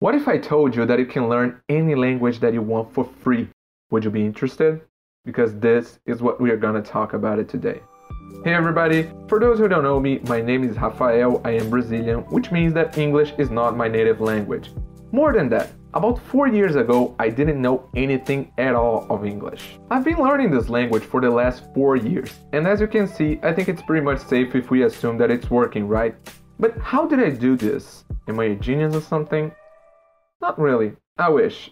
What if I told you that you can learn any language that you want for free? Would you be interested? Because this is what we are going to talk about it today. Hey everybody, for those who don't know me, my name is Rafael, I am Brazilian, which means that English is not my native language. More than that, about 4 years ago, I didn't know anything at all of English. I've been learning this language for the last 4 years, and as you can see, I think it's pretty much safe if we assume that it's working, right? But how did I do this? Am I a genius or something? Not really, I wish.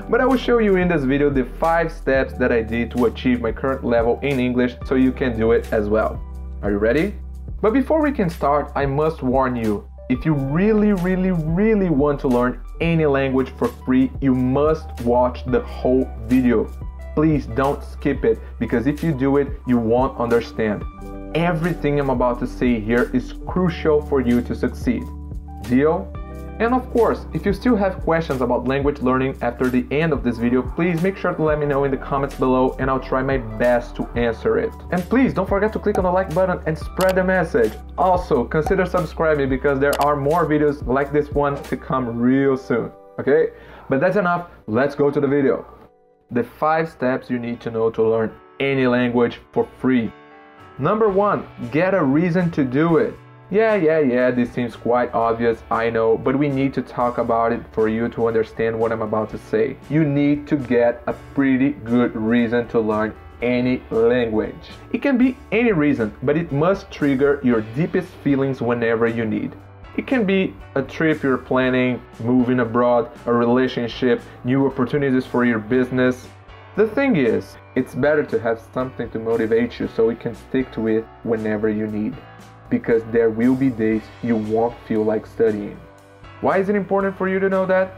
But I will show you in this video the 5 steps that I did to achieve my current level in English so you can do it as well. Are you ready? But before we can start, I must warn you, if you really want to learn any language for free, you must watch the whole video. Please don't skip it, because if you do it, you won't understand. Everything I'm about to say here is crucial for you to succeed. Deal? And of course, if you still have questions about language learning after the end of this video, please make sure to let me know in the comments below and I'll try my best to answer it. And please don't forget to click on the like button and spread the message. Also, consider subscribing because there are more videos like this one to come real soon, okay? But that's enough, let's go to the video. The 5 steps you need to know to learn any language for free. Number 1, get a reason to do it. Yeah, this seems quite obvious, I know, but we need to talk about it for you to understand what I'm about to say. You need to get a pretty good reason to learn any language. It can be any reason, but it must trigger your deepest feelings whenever you need. It can be a trip you're planning, moving abroad, a relationship, new opportunities for your business. The thing is, it's better to have something to motivate you so you can stick to it whenever you need. Because there will be days you won't feel like studying. Why is it important for you to know that?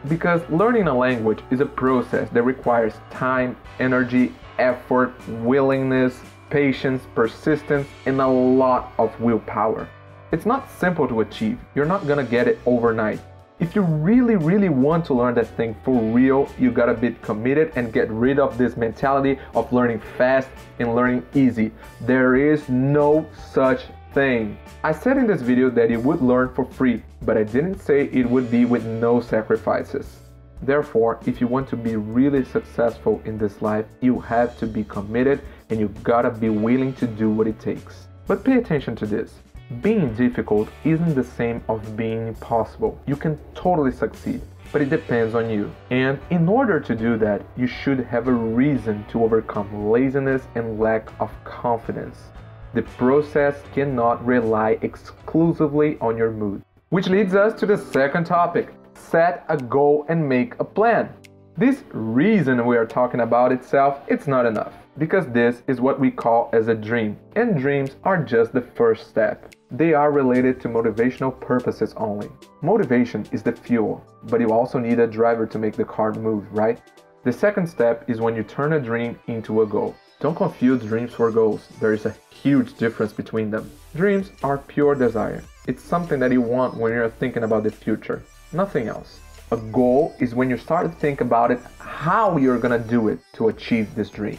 Because learning a language is a process that requires time, energy, effort, willingness, patience, persistence, and a lot of willpower. It's not simple to achieve. You're not gonna get it overnight. If you really want to learn that thing for real, you gotta be committed and get rid of this mentality of learning fast and learning easy. There is no such thing. I said in this video that you would learn for free, but I didn't say it would be with no sacrifices. Therefore, if you want to be really successful in this life, you have to be committed and you gotta be willing to do what it takes. But pay attention to this. Being difficult isn't the same as being impossible. You can totally succeed, but it depends on you. And in order to do that, you should have a reason to overcome laziness and lack of confidence. The process cannot rely exclusively on your mood. Which leads us to the second topic. Set a goal and make a plan. This reason we are talking about itself, it's not enough. Because this is what we call as a dream. And dreams are just the first step. They are related to motivational purposes only. Motivation is the fuel, but you also need a driver to make the car move, right? The second step is when you turn a dream into a goal. Don't confuse dreams for goals. There is a huge difference between them. Dreams are pure desire. It's something that you want when you're thinking about the future. Nothing else. A goal is when you start to think about it, how you're gonna do it to achieve this dream.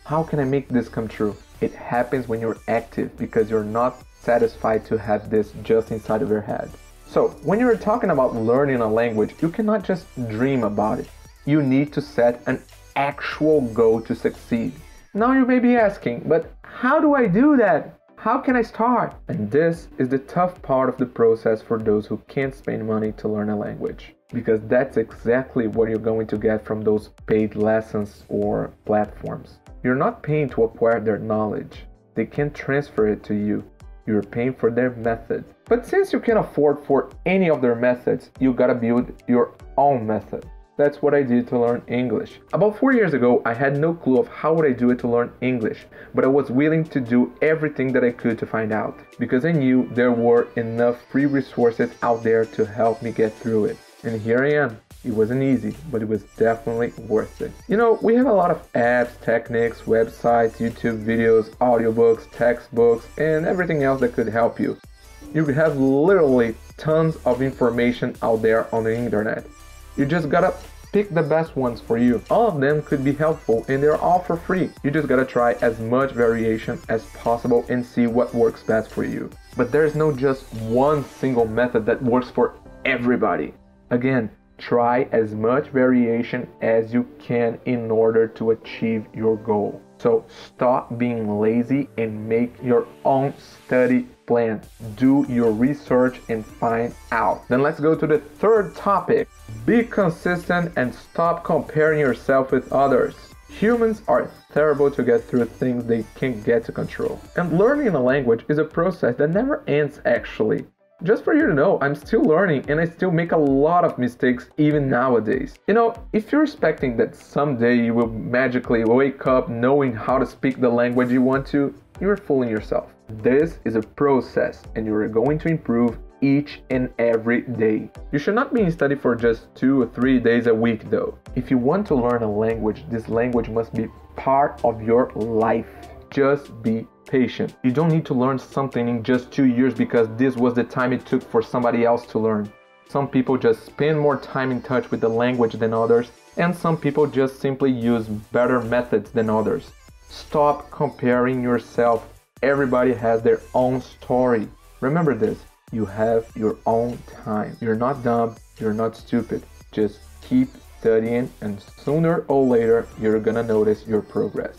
How can I make this come true? It happens when you're active because you're not satisfied to have this just inside of your head. So when you're talking about learning a language, you cannot just dream about it. You need to set an actual goal to succeed. Now you may be asking, but how do I do that? How can I start? And this is the tough part of the process for those who can't spend money to learn a language. Because that's exactly what you're going to get from those paid lessons or platforms. You're not paying to acquire their knowledge. They can't transfer it to you. You're paying for their method. But since you can't afford for any of their methods, you gotta build your own method. That's what I did to learn English. About 4 years ago, I had no clue of how would I do it to learn English, but I was willing to do everything that I could to find out, because I knew there were enough free resources out there to help me get through it. And here I am. It wasn't easy, but it was definitely worth it. You know, we have a lot of apps, techniques, websites, YouTube videos, audiobooks, textbooks, and everything else that could help you. You have literally tons of information out there on the internet. You just gotta pick the best ones for you. All of them could be helpful and they're all for free. You just gotta try as much variation as possible and see what works best for you. But there's no just one single method that works for everybody. Again, try as much variation as you can in order to achieve your goal. So stop being lazy and make your own study plan. Do your research and find out. Then let's go to the third topic. Be consistent and stop comparing yourself with others. Humans are terrible to get through things they can't get to control. And learning a language is a process that never ends actually. Just for you to know, I'm still learning and I still make a lot of mistakes even nowadays. You know, if you're expecting that someday you will magically wake up knowing how to speak the language you want to, you're fooling yourself. This is a process and you're going to improve each and every day. You should not be in study for just 2 or 3 days a week though. If you want to learn a language, this language must be part of your life. Just be patient. You don't need to learn something in just 2 years because this was the time it took for somebody else to learn. Some people just spend more time in touch with the language than others, and some people just simply use better methods than others. Stop comparing yourself. Everybody has their own story. Remember this, you have your own time. You're not dumb, you're not stupid. Just keep studying and sooner or later you're gonna notice your progress.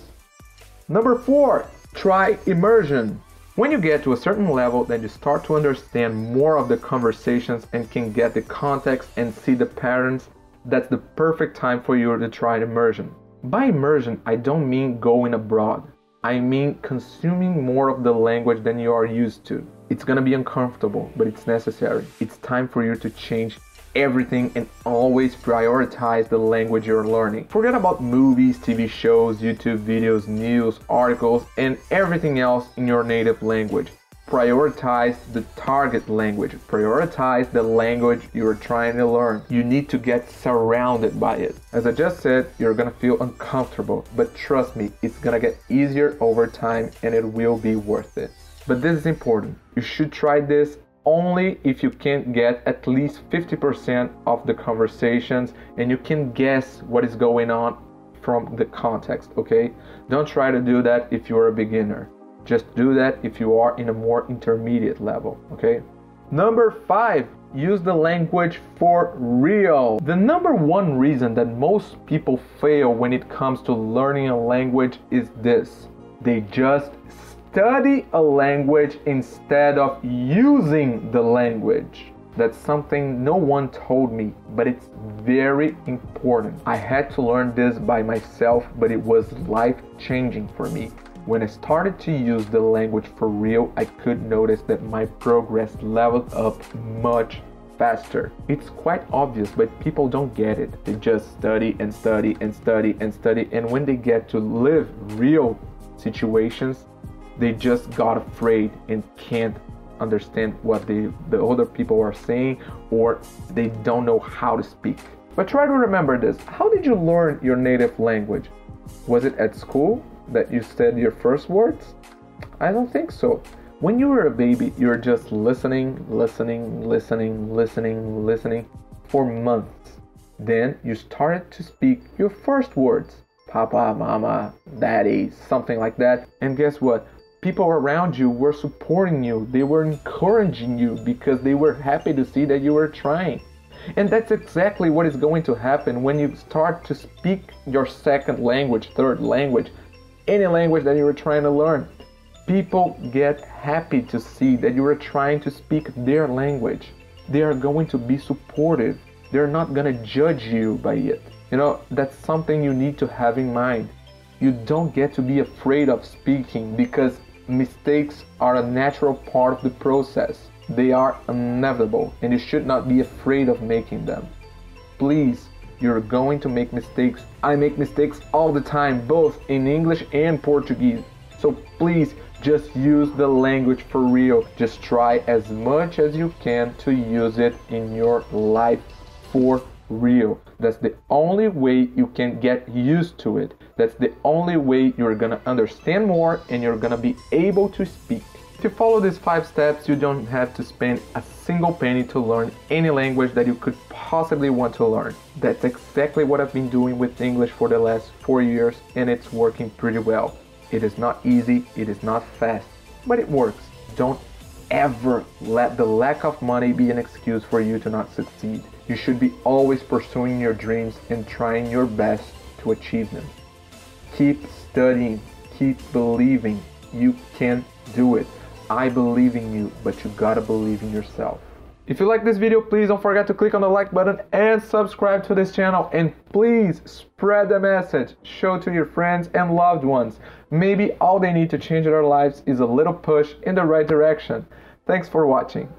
Number 4, try immersion. When you get to a certain level, then you start to understand more of the conversations and can get the context and see the patterns. That's the perfect time for you to try immersion. By immersion, I don't mean going abroad. I mean consuming more of the language than you are used to. It's gonna be uncomfortable, but it's necessary. It's time for you to change everything and always prioritize the language you're learning. Forget about movies, TV shows, YouTube videos, news, articles, and everything else in your native language. Prioritize the target language. Prioritize the language you're trying to learn. You need to get surrounded by it. As I just said, you're gonna feel uncomfortable, but trust me, it's gonna get easier over time and it will be worth it. But this is important. You should try this only if you can get at least 50% of the conversations and you can guess what is going on from the context, okay? Don't try to do that if you're a beginner. Just do that if you are in a more intermediate level, okay? Number 5, use the language for real. The number one reason that most people fail when it comes to learning a language is this. They just study a language instead of using the language. That's something no one told me, but it's very important. I had to learn this by myself, but it was life-changing for me. When I started to use the language for real, I could notice that my progress leveled up much faster. It's quite obvious, but people don't get it. They just study and study and study and study, and when they get to live real situations, they just got afraid and can't understand what the other people are saying, or they don't know how to speak. But try to remember this. How did you learn your native language? Was it at school that you said your first words? I don't think so. When you were a baby, you're just listening for months. Then you started to speak your first words. Papa, mama, daddy, something like that. And guess what? People around you were supporting you. They were encouraging you because they were happy to see that you were trying. And that's exactly what is going to happen when you start to speak your second language, third language, any language that you were trying to learn. People get happy to see that you are trying to speak their language. They are going to be supportive. They're not going to judge you by it. You know, that's something you need to have in mind. You don't get to be afraid of speaking because mistakes are a natural part of the process. They are inevitable and you should not be afraid of making them. Please, you're going to make mistakes. I make mistakes all the time, both in English and Portuguese. So please, just use the language for real. Just try as much as you can to use it in your life for real. That's the only way you can get used to it. That's the only way you're gonna understand more and you're gonna be able to speak. If you follow these 5 steps, you don't have to spend a single penny to learn any language that you could possibly want to learn. That's exactly what I've been doing with English for the last 4 years, and it's working pretty well. It is not easy, it is not fast, but it works. Don't ever let the lack of money be an excuse for you to not succeed. You should be always pursuing your dreams and trying your best to achieve them. Keep studying, keep believing. You can do it. I believe in you, but you gotta believe in yourself. If you like this video, please don't forget to click on the like button and subscribe to this channel. And please spread the message. Show to your friends and loved ones. Maybe all they need to change their lives is a little push in the right direction. Thanks for watching.